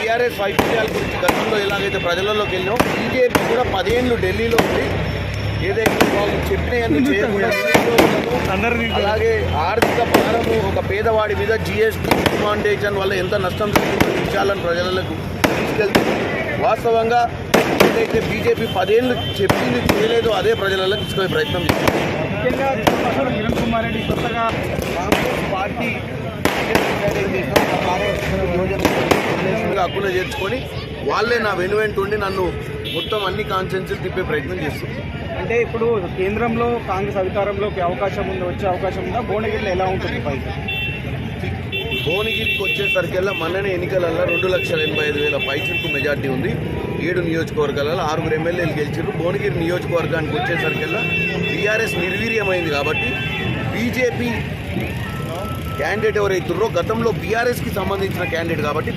TRS వైఫల్యాల గురించి గతంలో ఎలాగైతే ప్రజలలోకి వెళ్ళినాం, బీజేపీ కూడా 10 ఏళ్ళు ఢిల్లీలో ఉంది. ఏదైతే వాళ్ళు చెప్పినవన్నీ చేయకుండా అలాగే ఆర్థిక భారము ఒక పేదవాడి మీద జిఎస్టీ డిమాండేషన్ వల్ల ఎంత నష్టం జరుగుతుందో విషయాలను ప్రజలకు తీసుకెళ్తుంది. వాస్తవంగా ఏదైతే బీజేపీ 10 ఏళ్ళు చెప్పింది చేయలేదో అదే ప్రజలలో తీసుకునే ప్రయత్నం చేస్తుంది. కాంగ్రెస్ పార్టీ హక్కున చేర్చుకొని వాళ్ళే నా వెనువెంట ఉండి నన్ను మొత్తం అన్ని కాన్స్టిట్యున్సీలు తిప్పే ప్రయత్నం చేస్తుంది. అంటే ఇప్పుడు కేంద్రంలో కాంగ్రెస్ అధికారంలోకి అవకాశం ఉంది, వచ్చే అవకాశం ఉందా? భువనగిరిలో ఎలా ఉంటుంది పరిస్థితి? భువనగిరికి వచ్చేసరికల్లా మొన్ననే ఎన్నికలలో 2,85,000 పైచిలకు మెజార్టీ ఉంది. 7 నియోజకవర్గాలలో 6 ఎమ్మెల్యేలు గెలిచారు. భువనగిరి నియోజకవర్గానికి వచ్చేసరికల్లా టీఆర్ఎస్ నిర్వీర్యమైంది కాబట్టి బీజేపీ క్యాండిడేట్ ఎవరైతున్నారో గతంలో బీఆర్ఎస్కి సంబంధించిన క్యాండిడేట్ కాబట్టి